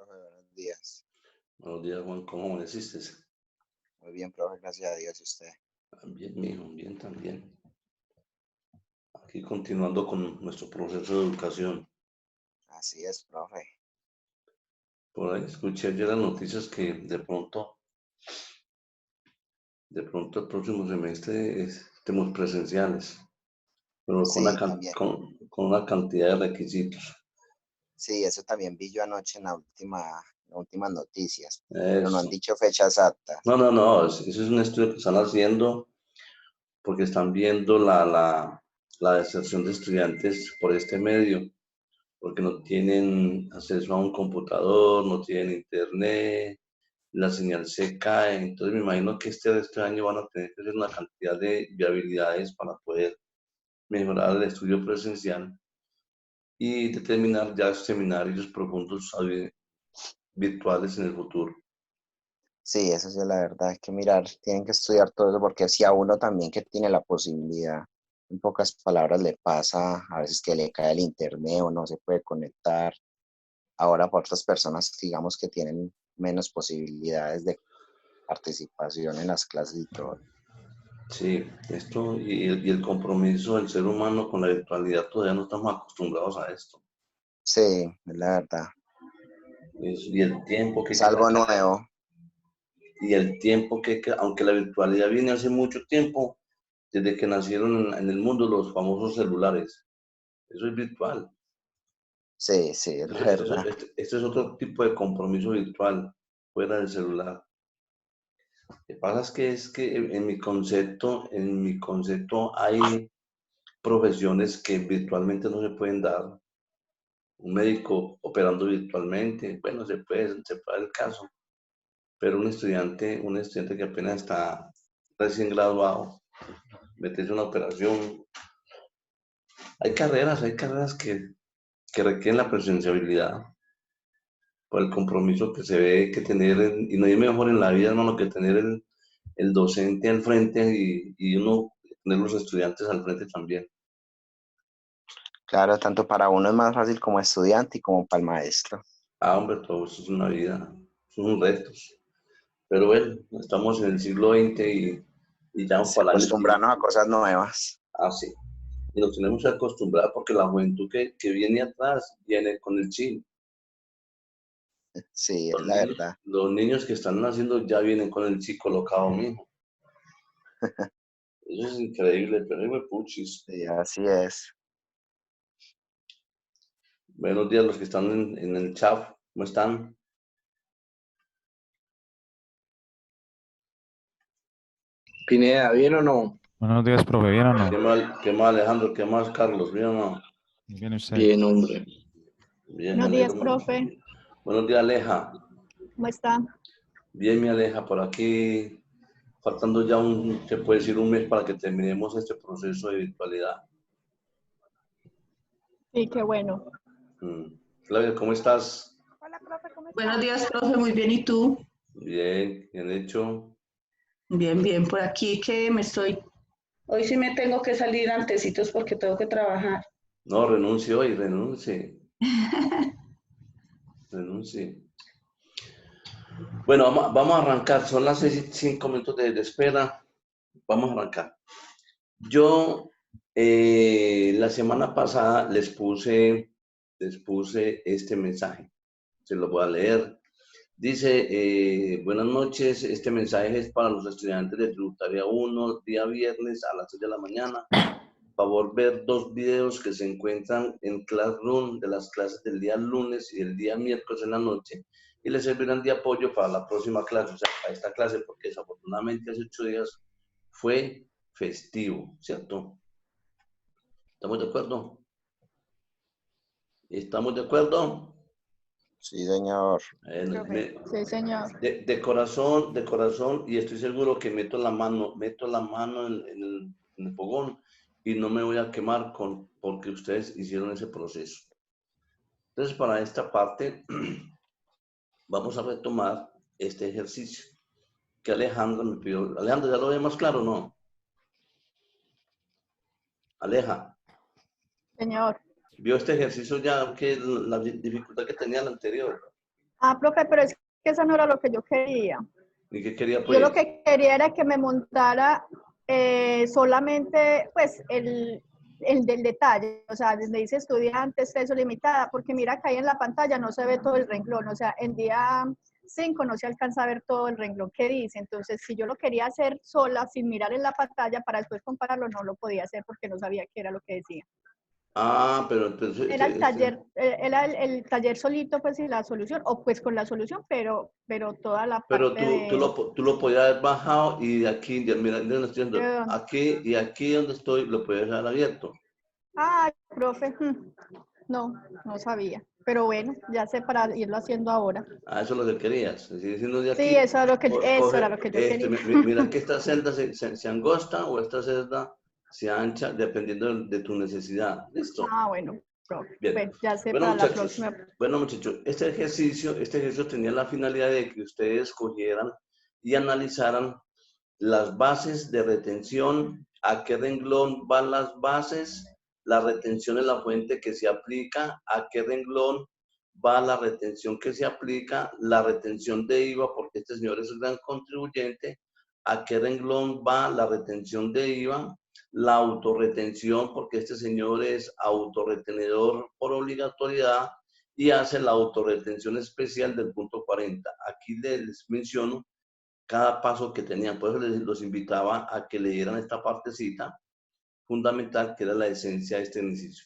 profe, buenos días. Buenos días, Juan, ¿cómo amaneciste? Muy bien, profe, gracias a Dios y usted. Bien, mijo, bien también. Aquí continuando con nuestro proceso de educación. Así es, profe. Por ahí escuché ayer las noticias que de pronto el próximo semestre estemos presenciales, pero con Sí, también. con una cantidad de requisitos. Sí, eso también vi yo anoche en las últimas noticias, pero no han Eso. dicho fechas exactas. No, eso es un estudio que están haciendo porque están viendo la deserción de estudiantes por este medio, porque no tienen acceso a un computador, no tienen internet, la señal se cae. Entonces me imagino que este año van a tener que hacer una cantidad de viabilidades para poder mejorar el estudio presencial y determinar ya seminarios profundos virtuales en el futuro. Sí, eso sí es la verdad, hay que mirar, tienen que estudiar todo eso porque si a uno también que tiene la posibilidad, en pocas palabras le pasa a veces que le cae el internet o no se puede conectar. Ahora para otras personas, digamos que tienen menos posibilidades de participación en las clases y todo. Sí, esto y el compromiso del ser humano con la virtualidad todavía no estamos acostumbrados a esto. Sí, es la verdad. Y el tiempo que hay Es que algo nuevo. y el tiempo aunque la virtualidad viene hace mucho tiempo, desde que nacieron en el mundo los famosos celulares. Eso es virtual. Sí, sí, es la verdad. Este es otro tipo de compromiso virtual, fuera del celular. Lo que pasa es que en mi concepto hay profesiones que virtualmente no se pueden dar. Un médico operando virtualmente, bueno, se puede dar el caso, pero un estudiante que apenas está recién graduado, meterse en una operación. Hay carreras que requieren la presenciabilidad por el compromiso que se ve que tener, y no hay mejor en la vida, hermano, que tener el docente al frente y uno tener los estudiantes al frente también. Claro, tanto para uno es más fácil como estudiante y como para el maestro. Hombre, todo eso es una vida, son retos. Pero bueno, estamos en el siglo XX y ya vamos Se para el año acostumbrarnos a cosas nuevas. así. Y nos tenemos que acostumbrar porque la juventud que viene atrás viene con el chip. Sí, es Los la niños, verdad. los niños que están naciendo ya vienen con el chip colocado mismo. Eso es increíble, pero es puchis. Sí, así es. Buenos días los que están en el chat. ¿Cómo están? Pineda, ¿bien o no? Buenos días, profe. ¿Bien o no? ¿Qué más Alejandro? ¿Qué más Carlos? ¿Bien o no? Bien, usted. Bien, hombre. Bien, me Buenos días, alegro mucho. profe. Buenos días, Aleja. ¿Cómo está? Bien, mi Aleja, por aquí, faltando ya se puede decir un mes para que terminemos este proceso de virtualidad. Sí, qué bueno. Flavia, ¿cómo estás? Hola, profe, ¿cómo está? Buenos días, profe, muy bien, ¿y tú? Bien, bien hecho. Bien, bien, por aquí que hoy sí me tengo que salir antecitos porque tengo que trabajar. No, renuncie hoy, renuncie. Renuncie. Bueno, vamos a arrancar. Son las 6:05 de espera. Vamos a arrancar. Yo la semana pasada les puse este mensaje. Se lo voy a leer. Dice, buenas noches, este mensaje es para los estudiantes de Tributaria 1, día viernes a las 6 de la mañana. Favor ver 2 videos que se encuentran en Classroom de las clases del día lunes y el día miércoles en la noche y les servirán de apoyo para la próxima clase, o sea, para esta clase, porque desafortunadamente hace 8 días fue festivo, ¿cierto? ¿Estamos de acuerdo? ¿Estamos de acuerdo? Sí, señor. Profe. Sí, señor. De corazón, y estoy seguro que meto la mano en el fogón y no me voy a quemar porque ustedes hicieron ese proceso. Entonces, para esta parte, vamos a retomar este ejercicio que Alejandra me pidió. Alejandra, ¿ya lo ve más claro o no? Aleja, Señor. ¿vio este ejercicio ya que la dificultad que tenía el anterior? Ah, profe, pero es que eso no era lo que yo quería. ¿Y qué quería Yo lo pues? que quería era que me montara solamente pues el del detalle, o sea, donde dice estudiantes, peso limitada, porque mira que ahí en la pantalla no se ve todo el renglón, o sea, en día 5 no se alcanza a ver todo el renglón que dice, entonces si yo lo quería hacer sola, sin mirar en la pantalla para después compararlo, no lo podía hacer porque no sabía qué era lo que decía. Ah, pero entonces, Era el taller, era el taller solito, pues, y la solución, o pues con la solución, pero toda la pero parte de... tú lo podías haber bajado y de aquí, mira, ¿dónde estoy viendo? de Aquí y aquí donde estoy, lo puedes dejar abierto. Ay, profe, no, no sabía. Pero bueno, ya sé para irlo haciendo ahora. Ah, eso es lo que querías. Sigue diciendo de Sí, aquí. eso era Coge, lo que yo quería. mira que esta celda se angosta o esta celda se ancha dependiendo de tu necesidad. ¿Listo? Ah, bueno, profe. Bien. Bueno, ya sé Bueno, para la muchachos. próxima. Bueno, muchachos, este ejercicio tenía la finalidad de que ustedes cogieran y analizaran las bases de retención, a qué renglón van las bases, la retención es la fuente que se aplica, a qué renglón va la retención que se aplica, la retención de IVA, porque este señor es el gran contribuyente, a qué renglón va la retención de IVA, la autorretención, porque este señor es autorretenedor por obligatoriedad y hace la autorretención especial del punto 40. Aquí les menciono cada paso que tenían. Por eso los invitaba a que leyeran esta partecita fundamental que era la esencia de este ejercicio.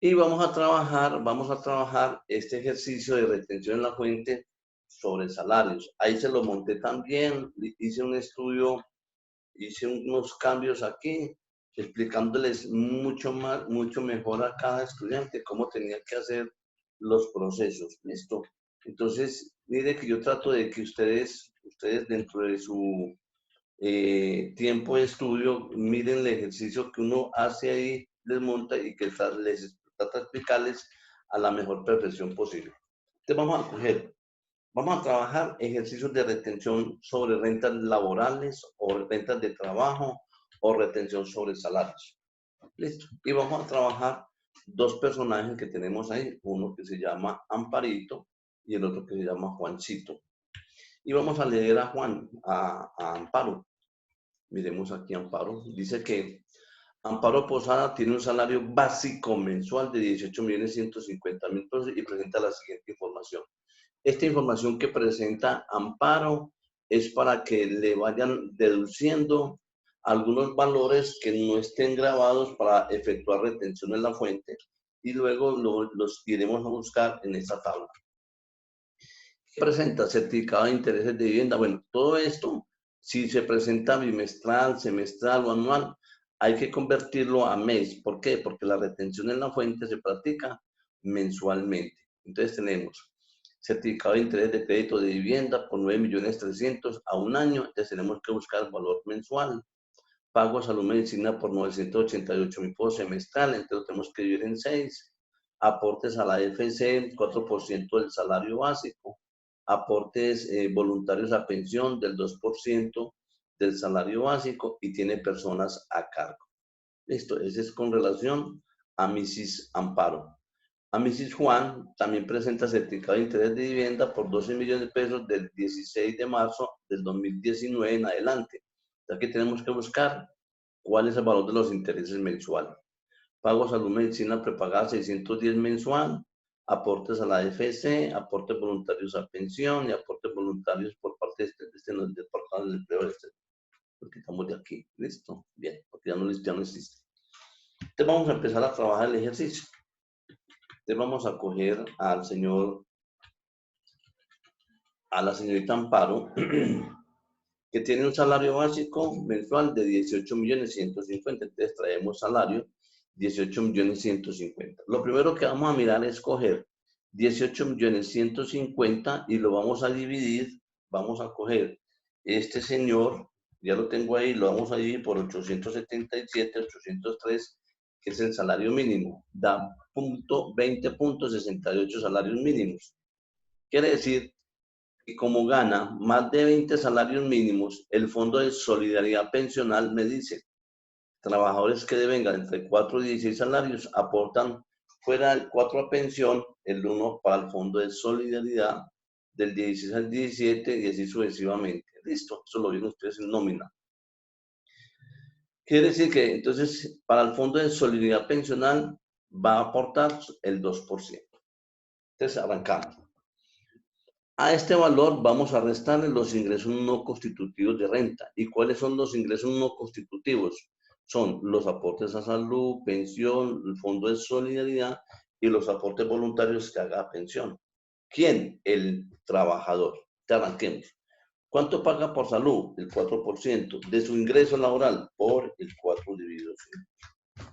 Y vamos a trabajar este ejercicio de retención en la fuente sobre salarios. Ahí se lo monté también, hice un estudio, hice unos cambios aquí, explicándoles mucho mejor a cada estudiante cómo tenía que hacer los procesos. ¿Listo? Entonces, mire que yo trato de que ustedes dentro de su tiempo de estudio, miren el ejercicio que uno hace ahí, les monta y que les trata de explicarles a la mejor perfección posible. Entonces vamos a trabajar ejercicios de retención sobre rentas laborales o rentas de trabajo o retención sobre salarios. Listo. Y vamos a trabajar dos personajes que tenemos ahí, uno que se llama Amparito y el otro que se llama Juancito. Y vamos a leer a Juan, a Amparo. Miremos aquí Amparo. Dice que Amparo Posada tiene un salario básico mensual de 18.150.000 pesos y presenta la siguiente información. Esta información que presenta Amparo es para que le vayan deduciendo algunos valores que no estén grabados para efectuar retención en la fuente y luego los iremos a buscar en esta tabla. Presenta certificado de intereses de vivienda. Bueno, todo esto, si se presenta bimestral, semestral o anual, hay que convertirlo a mes. ¿Por qué? Porque la retención en la fuente se practica mensualmente. Entonces tenemos certificado de interés de crédito de vivienda por 9.300.000 a un año. Entonces tenemos que buscar el valor mensual. Pago a salud medicina por 988.000 por semestral. Entonces lo tenemos que dividir en 6. Aportes a la FC, 4% del salario básico. Aportes voluntarios a pensión del 2% del salario básico y tiene personas a cargo. Listo, ese es con relación a Mrs. Amparo. A Mrs. Juan también presenta certificado de interés de vivienda por 12 millones de pesos del 16 de marzo del 2019 en adelante. Aquí tenemos que buscar cuál es el valor de los intereses mensuales. Pago a salud medicina prepagada 610 mensual, aportes a la AFC, aportes voluntarios a pensión y aportes voluntarios por parte de este departamento del empleo. Lo quitamos de aquí. ¿Listo? Bien, porque ya no existe. Entonces vamos a empezar a trabajar el ejercicio. Entonces vamos a coger al señor, a la señorita Amparo, que tiene un salario básico mensual de 18.150.000. Entonces traemos salario 18.150.000. Lo primero que vamos a mirar es coger 18.150.000 y lo vamos a dividir. Vamos a coger este señor, ya lo tengo ahí, lo vamos a dividir por 877, 803, que es el salario mínimo. Da 20.68 salarios mínimos. Quiere decir que como gana más de 20 salarios mínimos, el Fondo de Solidaridad Pensional me dice, trabajadores que devengan entre 4 y 16 salarios aportan fuera el 4 a pensión, el 1 para el fondo de solidaridad, del 16 al 17 y así sucesivamente. Listo, eso lo vieron ustedes en nómina. Quiere decir que entonces para el fondo de solidaridad pensional va a aportar el 2%. Entonces arrancamos. A este valor vamos a restarle los ingresos no constitutivos de renta. ¿Y cuáles son los ingresos no constitutivos? Son los aportes a salud, pensión, el fondo de solidaridad y los aportes voluntarios que haga pensión. ¿Quién? El trabajador. Te arranquemos. ¿Cuánto paga por salud? El 4%. De su ingreso laboral, por el 4 dividido 5.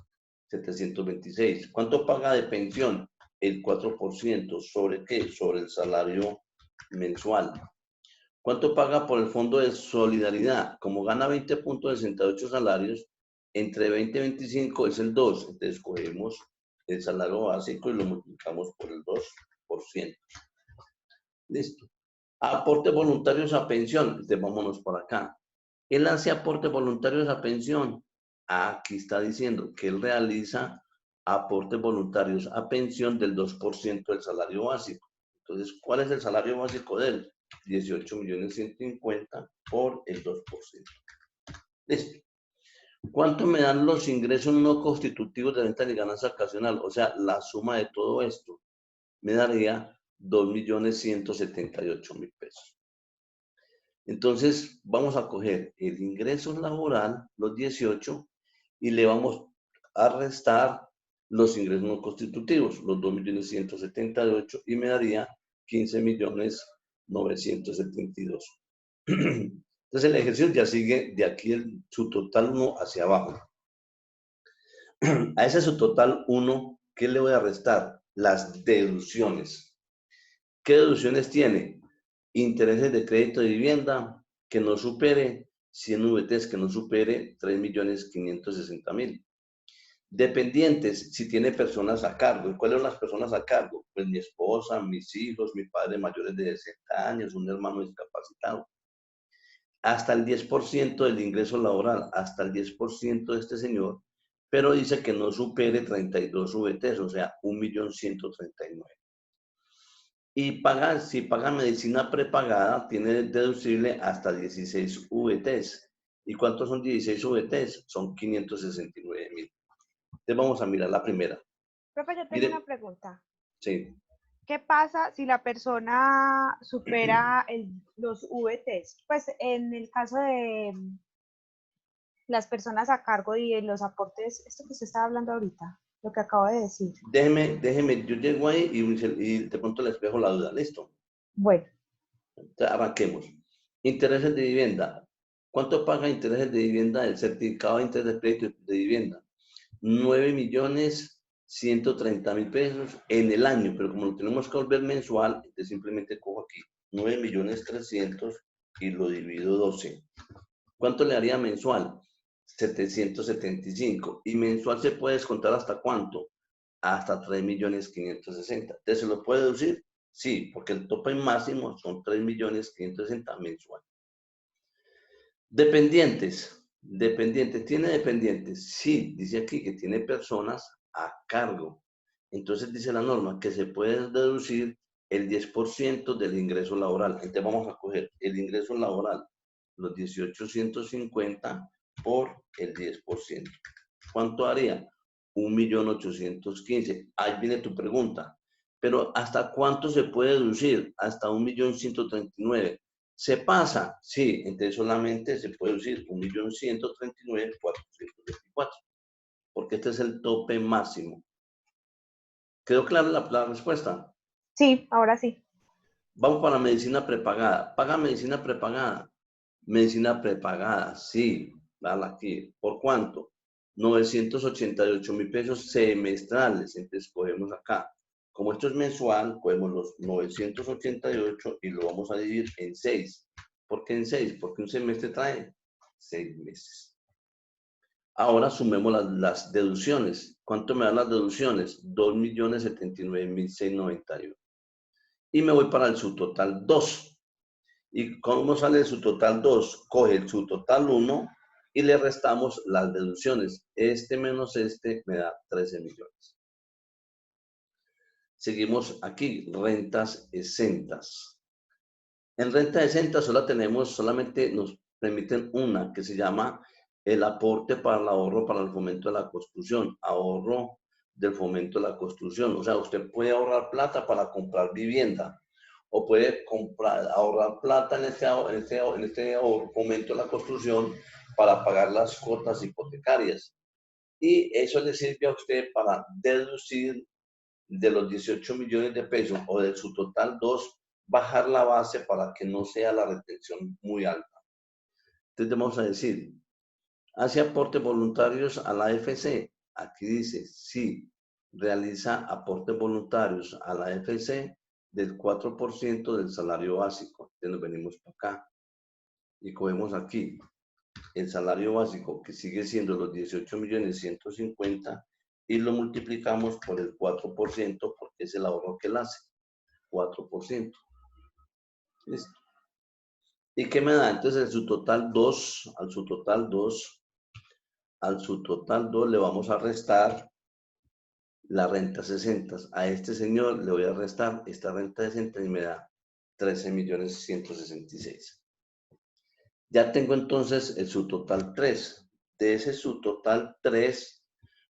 726. ¿Cuánto paga de pensión? El 4%. ¿Sobre qué? Sobre el salario mensual. ¿Cuánto paga por el fondo de solidaridad? Como gana 20.68 salarios, entre 20 y 25 es el 2. Entonces cogemos el salario básico y lo multiplicamos por el 2%. Listo. Aportes voluntarios a pensión. Entonces vámonos por acá. Él hace aportes voluntarios a pensión. Aquí está diciendo que él realiza aportes voluntarios a pensión del 2% del salario básico. Entonces, ¿cuál es el salario básico de él? 18.150.000 por el 2%. Listo. ¿Cuánto me dan los ingresos no constitutivos de renta y ganancia ocasional? O sea, la suma de todo esto me daría 2.178.000 pesos. Entonces, vamos a coger el ingreso laboral, los 18, y le vamos a restar los ingresos no constitutivos, los 2.178.000, y me daría 15.972.000. Entonces, el ejercicio ya sigue de aquí su total 1 hacia abajo. A ese su total 1, ¿qué le voy a restar? Las deducciones. ¿Qué deducciones tiene? Intereses de crédito de vivienda que no supere 100 VTs, que no supere 3.560.000. Dependientes, si tiene personas a cargo. ¿Y cuáles son las personas a cargo? Pues mi esposa, mis hijos, mi padre mayores de 60 años, un hermano discapacitado. Hasta el 10% del ingreso laboral, hasta el 10% de este señor, pero dice que no supere 32 VTs, o sea, 1.139.000. Y si paga medicina prepagada, tiene deducible hasta 16 VTs. ¿Y cuántos son 16 VTs? Son 569.000. Entonces vamos a mirar la primera. Profe, yo tengo una pregunta. Sí. ¿Qué pasa si la persona supera los VTs? Pues en el caso de las personas a cargo y los aportes, esto que usted estaba hablando ahorita, lo que acabo de decir. Déjeme, yo llego ahí y de pronto les dejo la duda. ¿Listo? Bueno. Entonces, arranquemos. Intereses de vivienda. ¿Cuánto paga intereses de vivienda del certificado de interés de crédito de vivienda? 9.130.000 pesos en el año, pero como lo tenemos que volver mensual, entonces simplemente cojo aquí 9.300.000 y lo divido 12. ¿Cuánto le haría mensual? 775. ¿Y mensual se puede descontar hasta cuánto? Hasta 3.560.000. ¿Entonces se lo puede deducir? Sí, porque el tope máximo son 3.560.000 mensual. Dependientes. ¿Tiene dependientes? Sí, dice aquí que tiene personas a cargo. Entonces dice la norma que se puede deducir el 10% del ingreso laboral. Entonces vamos a coger el ingreso laboral, los 18.150 por el 10%. ¿Cuánto haría? 1.815.000. Ahí viene tu pregunta. Pero ¿hasta cuánto se puede deducir? Hasta 1.139.000. ¿Se pasa? Sí, entonces solamente se puede deducir 1.139.424, porque este es el tope máximo. ¿Quedó clara la respuesta? Sí, ahora sí. Vamos para medicina prepagada. ¿Paga medicina prepagada? Medicina prepagada, sí. Dale aquí. ¿Por cuánto? 988.000 pesos semestrales. Entonces cogemos acá. Como esto es mensual, cogemos los 988 y lo vamos a dividir en 6. ¿Por qué en 6? Porque un semestre trae 6 meses. Ahora sumemos las deducciones. ¿Cuánto me dan las deducciones? 2.079.691. Y me voy para el subtotal 2. ¿Y cómo sale el subtotal 2? Coge el subtotal 1 y le restamos las deducciones. Este menos este me da 13 millones. seguimos aquí, rentas exentas. En renta exenta solamente nos permiten una que se llama el aporte para el ahorro para el fomento de la construcción, ahorro del fomento de la construcción. O sea, usted puede ahorrar plata para comprar vivienda o puede ahorrar plata en este fomento de la construcción para pagar las cuotas hipotecarias. Y eso le sirve a usted para deducir de los 18 millones de pesos o de su total 2, bajar la base para que no sea la retención muy alta. Entonces vamos a decir, hace aportes voluntarios a la AFC. Aquí dice, sí, realiza aportes voluntarios a la AFC del 4% del salario básico. Entonces nos venimos para acá y cogemos aquí el salario básico, que sigue siendo los 18.150.000, y lo multiplicamos por el 4%, porque es el ahorro que él hace, 4%. ¿Listo? ¿Y qué me da? Entonces, al su total 2 le vamos a restar la renta 60. A este señor le voy a restar esta renta 60 y me da 13.166.000. Ya tengo entonces el subtotal 3. De ese subtotal 3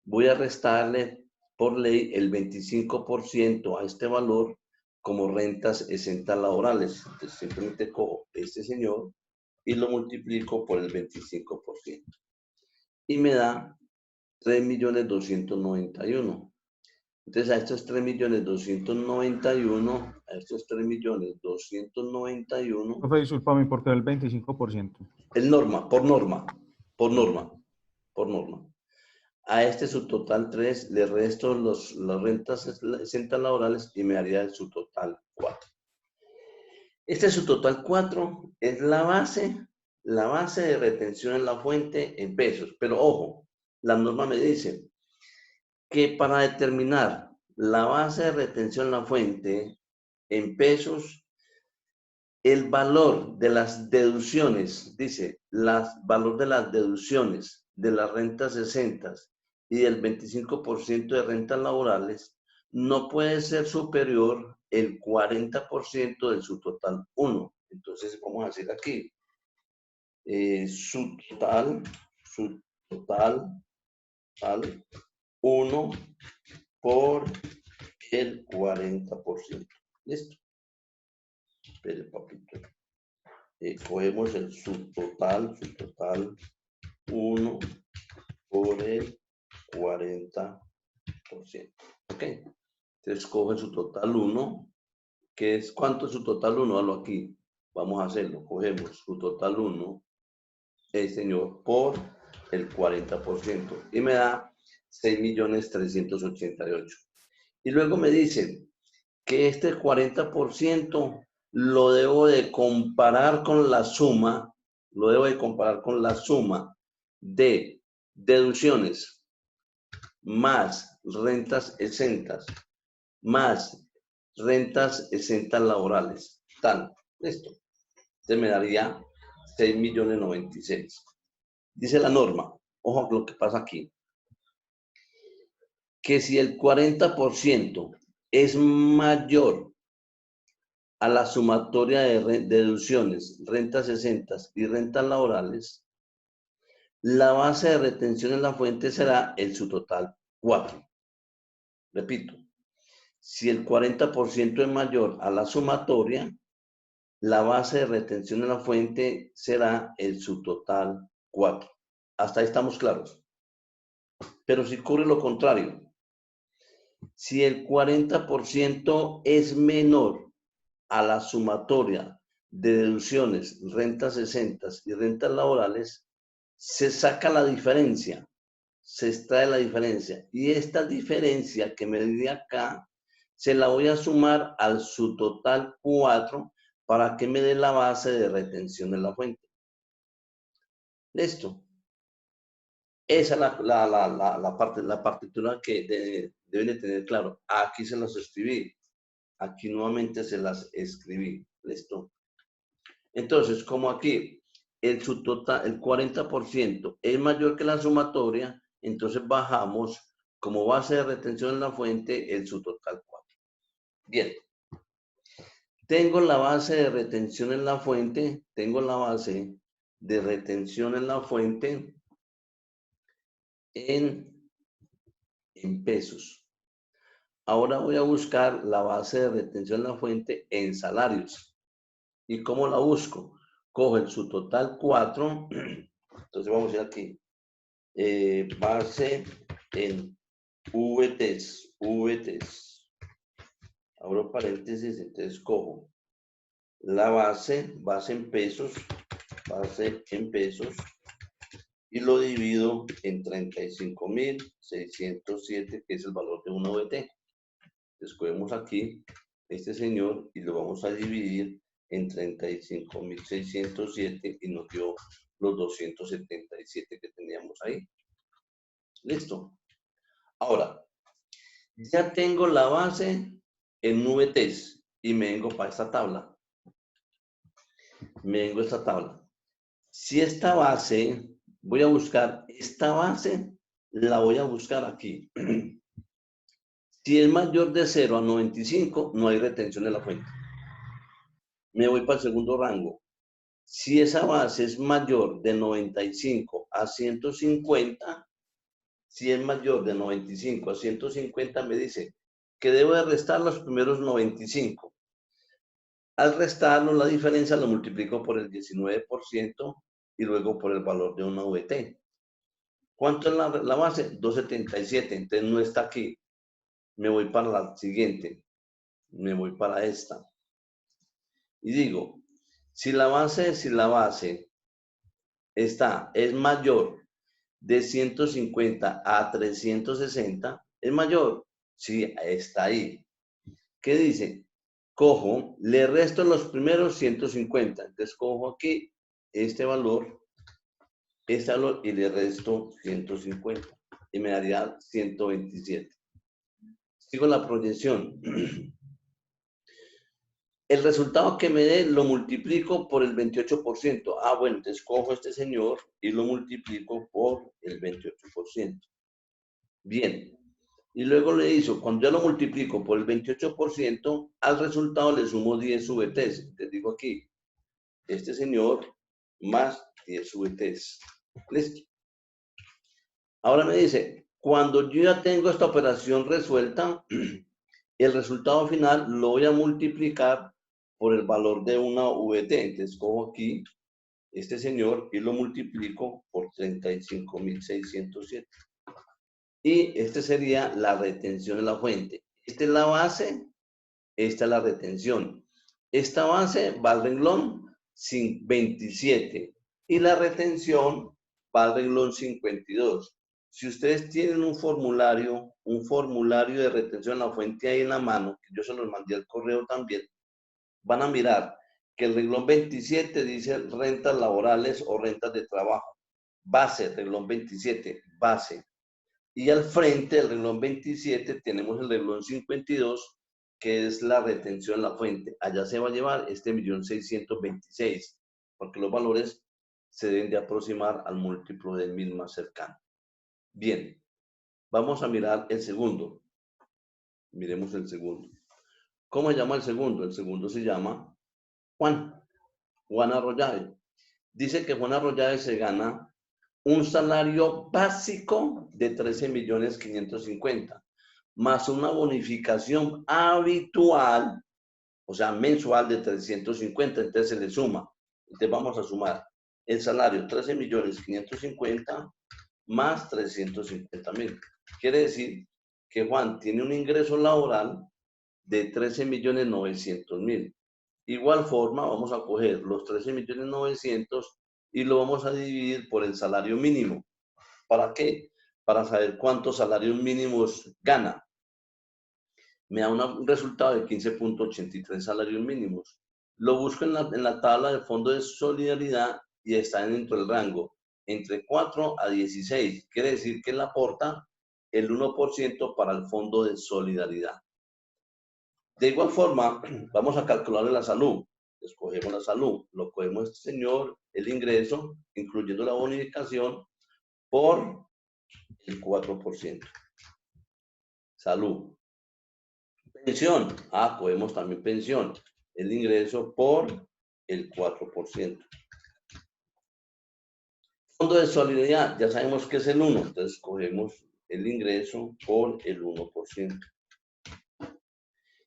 voy a restarle por ley el 25% a este valor como rentas exentas laborales. Entonces simplemente cojo este señor y lo multiplico por el 25%. Y me da 3.291.000. Entonces a estos 3.291.000, a estos 3.291.000. Profe, discúlpame, ¿por qué el 25%? El norma. A este subtotal 3 le resto las rentas exentas laborales y me haría el subtotal 4. Este subtotal 4 es la base de retención en la fuente en pesos. Pero ojo, la norma me dice que para determinar la base de retención en la fuente en pesos, el valor de las deducciones, dice, valor de las deducciones de las rentas exentas y del 25% de rentas laborales no puede ser superior el 40% del subtotal 1. Entonces, vamos a hacer aquí, subtotal 1 por el 40%. ¿Listo? Espere, papito. Cogemos el subtotal 1 por el 40%. ¿Ok? Entonces coge el subtotal 1, que es, ¿cuánto es su total 1? Hazlo aquí. Vamos a hacerlo. Cogemos su total 1, señor, por el 40%. Y me da 6.388.000. Y luego me dicen que este 40% lo debo de comparar con la suma, de deducciones más rentas exentas más rentas exentas laborales. Tal, listo. Entonces me daría 6.096.000. Dice la norma, ojo lo que pasa aquí, que si el 40% es mayor a la sumatoria de deducciones, rentas exentas y rentas laborales, la base de retención en la fuente será el subtotal 4. Repito, si el 40% es mayor a la sumatoria, la base de retención en la fuente será el subtotal 4. Hasta ahí estamos claros. Pero si ocurre lo contrario, si el 40% es menor a la sumatoria de deducciones, rentas exentas y rentas laborales, se saca la diferencia, se extrae la diferencia. Y esta diferencia que me di acá, se la voy a sumar al subtotal 4 para que me dé la base de retención de la fuente. ¿Listo? Esa es la partitura que deben de tener claro. Aquí se las escribí. Aquí nuevamente se las escribí. ¿Listo? Entonces, como aquí el subtotal, el 40% es mayor que la sumatoria, entonces bajamos como base de retención en la fuente el subtotal 4. Bien. Tengo la base de retención en la fuente. Tengo la base de retención en la fuente en pesos. Ahora voy a buscar la base de retención en la fuente en salarios. ¿Y cómo la busco? Cojo el subtotal 4. Entonces vamos a ir aquí. Base en VTs. Abro paréntesis, entonces cojo la base en pesos, y lo divido en 35.607, que es el valor de una VT. Escogemos aquí este señor y lo vamos a dividir en 35.607 y nos dio los 277 que teníamos ahí. Listo. Ahora, ya tengo la base en VTs y me vengo para esta tabla. Si esta base, voy a buscar esta base, la voy a buscar aquí. Si es mayor de 0 a 95, no hay retención en la fuente. Me voy para el segundo rango. Si esa base es mayor de 95 a 150, si es mayor de 95 a 150, me dice que debo de restar los primeros 95. Al restarlo, la diferencia lo multiplico por el 19% y luego por el valor de una VT. ¿Cuánto es la base? 277, entonces no está aquí. Me voy para la siguiente. Me voy para esta. Y digo, si la base es mayor de 150 a 360, ¿es mayor? Sí, está ahí. ¿Qué dice? Cojo, le resto los primeros 150. Entonces cojo aquí este valor y le resto 150. Y me daría 127. Sigo la proyección. El resultado que me dé lo multiplico por el 28%. Ah, bueno, entonces cojo este señor y lo multiplico por el 28%. Bien. Y luego le hizo, cuando ya lo multiplico por el 28%, al resultado le sumo 10 VTs. Les digo aquí, este señor más 10 VTs. Listo. Ahora me dice, cuando yo ya tengo esta operación resuelta, el resultado final lo voy a multiplicar por el valor de una VT. Entonces cojo aquí este señor y lo multiplico por 35.607. Y este sería la retención en la fuente. Esta es la base, esta es la retención. Esta base va al renglón 27 y la retención va al renglón 52. Si ustedes tienen un formulario de retención en la fuente ahí en la mano, que yo se los mandé al correo también, van a mirar que el renglón 27 dice rentas laborales o rentas de trabajo. Base, renglón 27, base. Y al frente del renglón 27 tenemos el renglón 52, que es la retención en la fuente. Allá se va a llevar este 1.626.000, porque los valores se deben de aproximar al múltiplo del 1000 más cercano. Bien, vamos a mirar el segundo. Miremos el segundo. ¿Cómo se llama el segundo? El segundo se llama Juan Arroyave. Dice que Juan Arroyave se gana un salario básico de 13.550.000, más una bonificación habitual, o sea, mensual de 350, entonces se le suma. Entonces vamos a sumar el salario 13.550.000 más 350.000. Quiere decir que Juan tiene un ingreso laboral de 13.900.000. Igual forma, vamos a coger los 13.900.000 y lo vamos a dividir por el salario mínimo. ¿Para qué? Para saber cuántos salarios mínimos gana. Me da un resultado de 15.83 salarios mínimos. Lo busco en la tabla del Fondo de Solidaridad y está dentro del rango entre 4 a 16. Quiere decir que él aporta el 1% para el Fondo de Solidaridad. De igual forma, vamos a calcularle la salud. Escogemos la salud, lo cogemos este señor, el ingreso, incluyendo la bonificación, por el 4%. Salud. Pensión. Cogemos también pensión. El ingreso por el 4%. Fondo de solidaridad, ya sabemos que es el 1, entonces cogemos el ingreso por el 1%.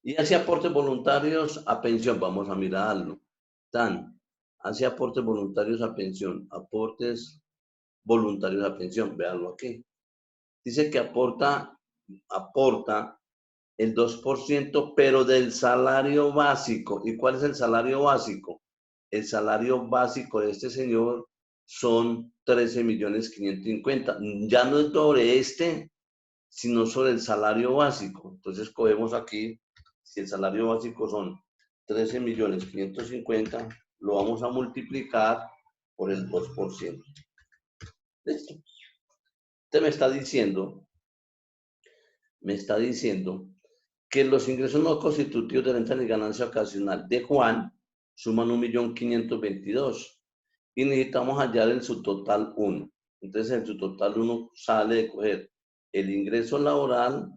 Y hace aportes voluntarios a pensión, vamos a mirarlo. Hace aportes voluntarios a pensión, aportes voluntarios a pensión, véanlo aquí. Dice que aporta el 2%, pero del salario básico. ¿Y cuál es el salario básico? El salario básico de este señor son 13.550.000. Ya no es sobre sino sobre el salario básico. Entonces cogemos aquí, si el salario básico son 13.550.000, lo vamos a multiplicar por el 2%. ¿Listo? Usted me está diciendo que los ingresos no constitutivos de renta ni ganancia ocasional de Juan suman 1.522.000 y necesitamos hallar en su total 1. Entonces en su total 1 sale de coger el ingreso laboral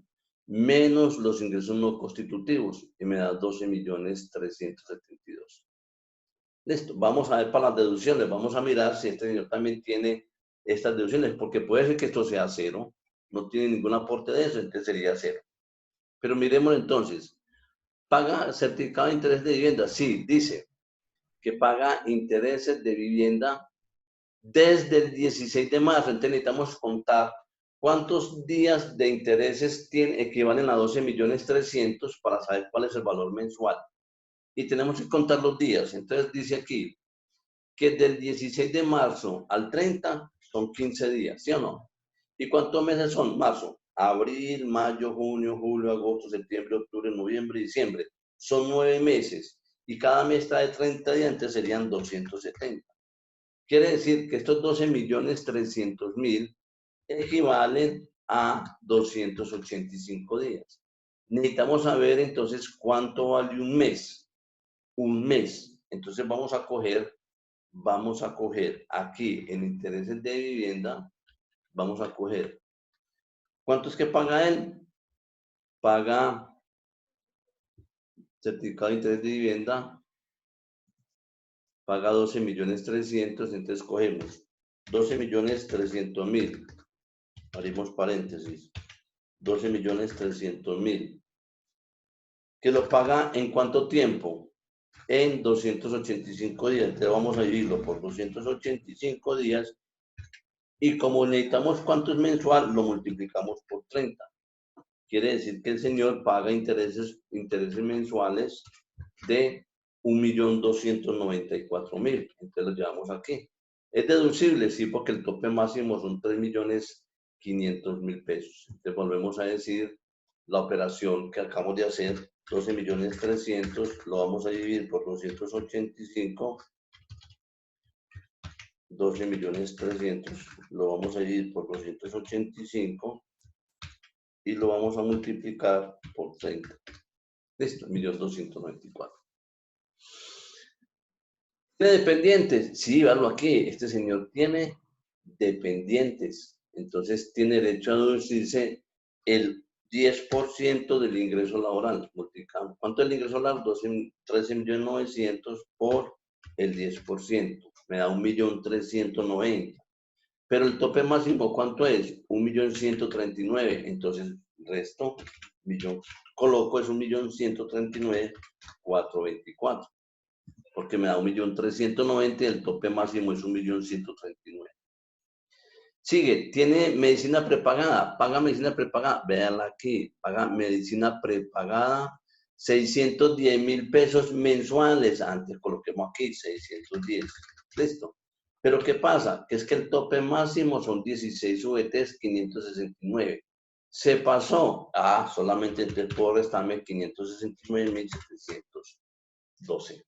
menos los ingresos no constitutivos y me da 12.372.000. Listo, vamos a ver para las deducciones, vamos a mirar si este señor también tiene estas deducciones, porque puede ser que esto sea cero, no tiene ningún aporte de eso, entonces sería cero. Pero miremos entonces, ¿paga certificado de interés de vivienda? Sí, dice que paga intereses de vivienda desde el 16 de marzo. Entonces necesitamos contar cuántos días de intereses equivalen a 12.300.000 para saber cuál es el valor mensual. Y tenemos que contar los días. Entonces dice aquí que del 16 de marzo al 30 son 15 días, ¿sí o no? ¿Y cuántos meses son? Marzo, abril, mayo, junio, julio, agosto, septiembre, octubre, noviembre, diciembre. Son 9 meses. Y cada mes trae 30 días, entonces serían 270. Quiere decir que estos 12.300.000 equivalen a 285 días. Necesitamos saber entonces cuánto vale un mes. Un mes. Entonces vamos a coger aquí en intereses de vivienda, vamos a coger. ¿Cuánto es que paga él? Paga certificado de interés de vivienda, paga 12.300.000, entonces cogemos 12.300.000, abrimos paréntesis, 12.300.000, que lo paga ¿en cuánto tiempo? En 285 días, entonces vamos a dividirlo por 285 días y como necesitamos cuánto es mensual, lo multiplicamos por 30. Quiere decir que el señor paga intereses mensuales de 1.294.000. Entonces lo llevamos aquí. ¿Es deducible? Sí, porque el tope máximo son 3.500.000 pesos. Entonces volvemos a decir la operación que acabamos de hacer, 12.300.000, lo vamos a dividir por 285. 12.300.000, lo vamos a dividir por 285 y lo vamos a multiplicar por 30. Listo, 1.294.000. ¿Tiene dependientes? Sí, verlo aquí. Este señor tiene dependientes. Entonces tiene derecho a deducirse el 10% del ingreso laboral. Multiplicamos. ¿Cuánto es el ingreso laboral? 13.900.000 por el 10%. Me da 1.390.000. Pero el tope máximo, ¿cuánto es? 1.139.000. Entonces, resto, coloco es 1.139.424. Porque me da 1.390.000 y el tope máximo es 1.139.000. Sigue, tiene medicina prepagada, paga medicina prepagada, véanla aquí, paga medicina prepagada, 610.000 pesos mensuales, antes coloquemos aquí 610, listo. Pero ¿qué pasa? Que es que el tope máximo son 16 VTs 569. Se pasó, solamente entonces puedo restarme 569.712.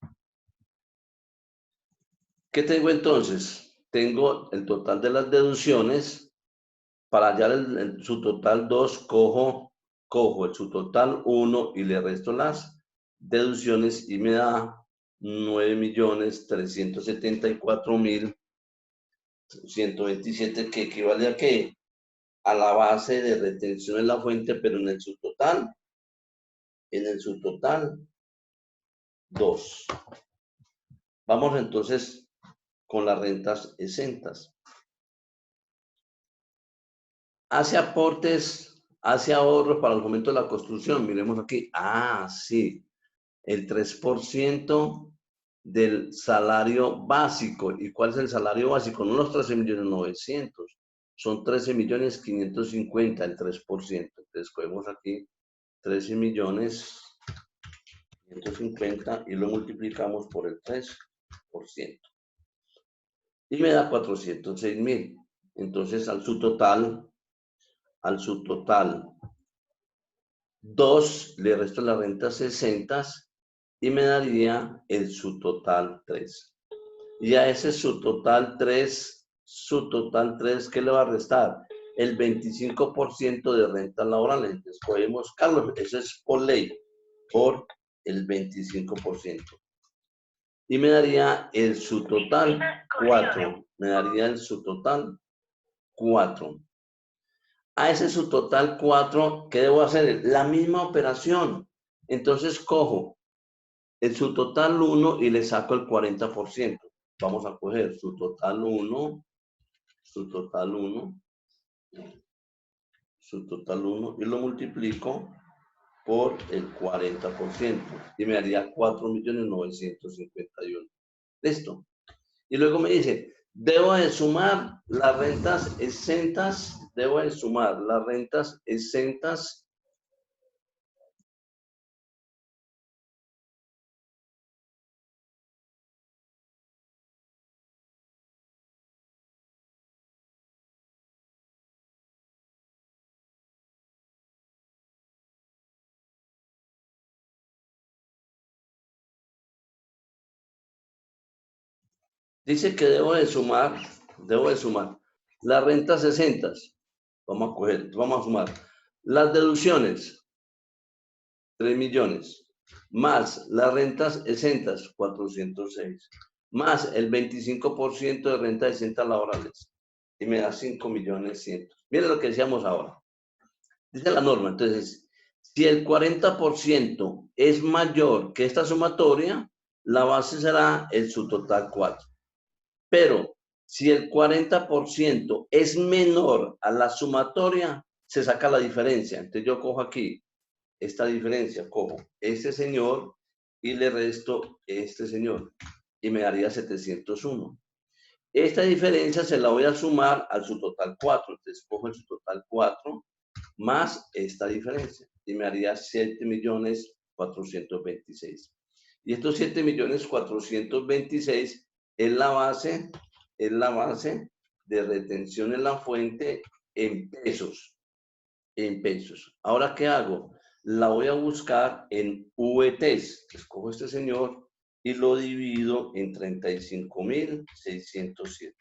¿Qué tengo entonces? Tengo el total de las deducciones. Para hallar su total 2, cojo el su total 1 y le resto las deducciones y me da 9.374.127, que equivale a ¿qué? A la base de retención en la fuente, pero en el subtotal. en el subtotal 2. Vamos entonces con las rentas exentas. Hace aportes, hace ahorros para el momento de la construcción. Miremos aquí. Ah, sí. El 3% del salario básico. ¿Y cuál es el salario básico? No los 13.900.000. Son 13.550.000, el 3%. Entonces, cogemos aquí 13.550.000 y lo multiplicamos por el 3%. Y me da 406.000. Entonces, al subtotal 2 le resto las rentas 60 y me daría el subtotal 3. Y a ese subtotal 3, ¿qué le va a restar? El 25% de rentas laborales. Entonces, podemos, Carlos, eso es por ley, por el 25%. Y me daría el subtotal 4. Me daría el subtotal 4. A ese subtotal 4, ¿qué debo hacer? La misma operación. Entonces cojo el subtotal 1 y le saco el 40%. Vamos a coger subtotal 1 y lo multiplico por el 40% y me daría 4.951.000. Listo. Y luego me dice, debo de sumar las rentas exentas, dice que debo de sumar las rentas exentas. Vamos a sumar las deducciones, 3 millones, más las rentas exentas, 406, más el 25% de rentas exentas laborales, y me da 5.100.000. Miren lo que decíamos ahora. Dice la norma, entonces, si el 40% es mayor que esta sumatoria, la base será el subtotal 4. Pero si el 40% es menor a la sumatoria, se saca la diferencia. Entonces yo cojo aquí esta diferencia, cojo este señor y le resto este señor y me daría 701. Esta diferencia se la voy a sumar al subtotal 4. Entonces cojo el subtotal 4 más esta diferencia y me haría 7.426.000. Y estos 7.426.000 es la base de retención en la fuente en pesos. Ahora, ¿qué hago? La voy a buscar en VTs. Escojo este señor y lo divido en 35.607.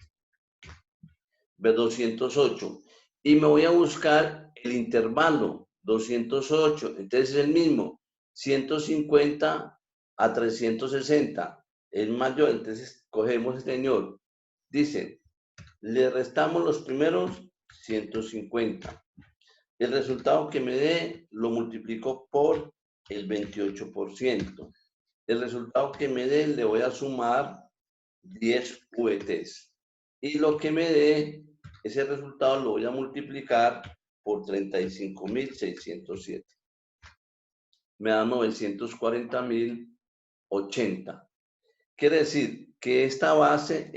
Ve 208. Y me voy a buscar el intervalo 208. Entonces es el mismo. 150 a 360. El mayor. Entonces cogemos este señor. Dice, le restamos los primeros 150. El resultado que me dé lo multiplico por el 28%. El resultado que me dé le voy a sumar 10 VTs. Y lo que me dé, ese resultado lo voy a multiplicar por 35.607. Me da 940.080. Quiere decir que esta base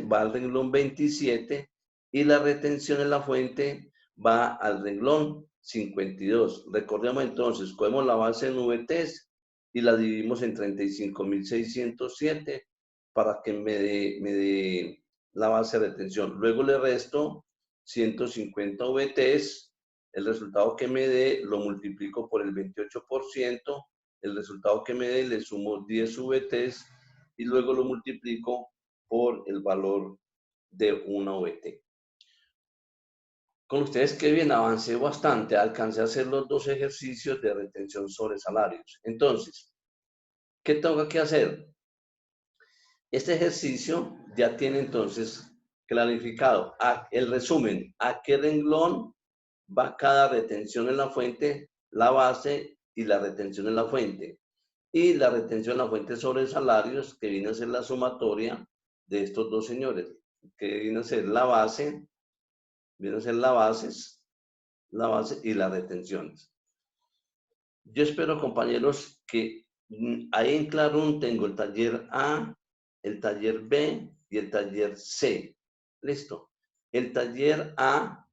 va al renglón 27 y la retención en la fuente va al renglón 52. Recordemos entonces, cogemos la base en VTs y la dividimos en 35.607 para que me dé la base de retención. Luego le resto 150 VTs, el resultado que me dé lo multiplico por el 28%, el resultado que me dé le sumo 10 VTs y luego lo multiplico por el valor de una VT. Con ustedes que bien, avancé bastante, alcancé a hacer los 2 ejercicios de retención sobre salarios. Entonces, ¿qué tengo que hacer? Este ejercicio ya tiene entonces clarificado el resumen, a qué renglón va cada retención en la fuente, la base y la retención en la fuente. Y la retención en la fuente sobre salarios, que viene a ser la sumatoria de estos dos señores, que viene a ser la base, viene a ser la base y las retenciones. Yo espero, compañeros, que ahí en Clarun tengo el taller A, el taller B y el taller C. Listo. El taller A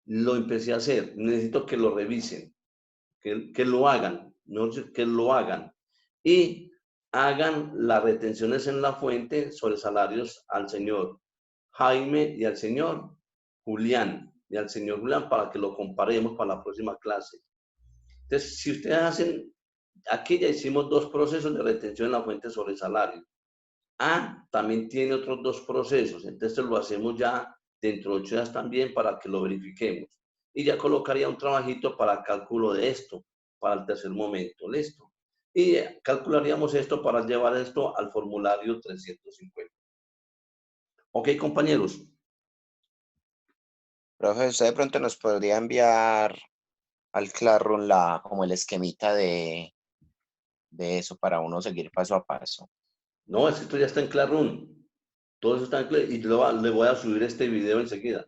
lo empecé a hacer. Necesito que lo revisen, que lo hagan, que lo hagan. Y hagan las retenciones en la fuente sobre salarios al señor Jaime y al señor Julián. Y al señor Julián para que lo comparemos para la próxima clase. Entonces, si ustedes hacen, aquí ya hicimos 2 procesos de retención en la fuente sobre salario. A también tiene otros 2 procesos, entonces lo hacemos ya dentro de 8 días también para que lo verifiquemos. Y ya colocaría un trabajito para cálculo de esto, para el tercer momento, listo. Y calcularíamos esto para llevar esto al formulario 350. Ok, compañeros. Profe, usted de pronto nos podría enviar al Classroom como el esquemita de eso para uno seguir paso a paso. No, esto ya está en Classroom. Todo eso está en Classroom y le voy a subir este video enseguida.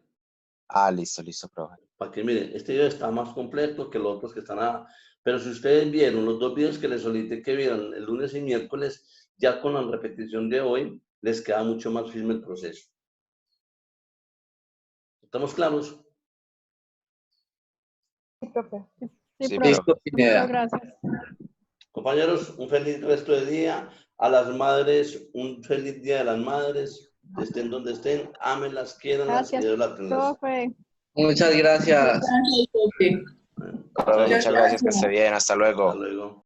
Ah, listo, profe. Para que miren, este video está más completo que los otros que están. Pero si ustedes vieron los 2 videos que les solicité que vieran el lunes y miércoles, ya con la repetición de hoy, les queda mucho más firme el proceso. ¿Estamos claros? Sí, profe. Sí, profe. profe. Pineda. Muchas gracias. Compañeros, un feliz resto de día. A las madres, un feliz día de las madres. Estén donde estén, ámenlas, quieranlas y Gracias, Dios las tenga. profe. Muchas gracias. Profe, muchas gracias, que esté bien. Hasta luego. Hasta luego.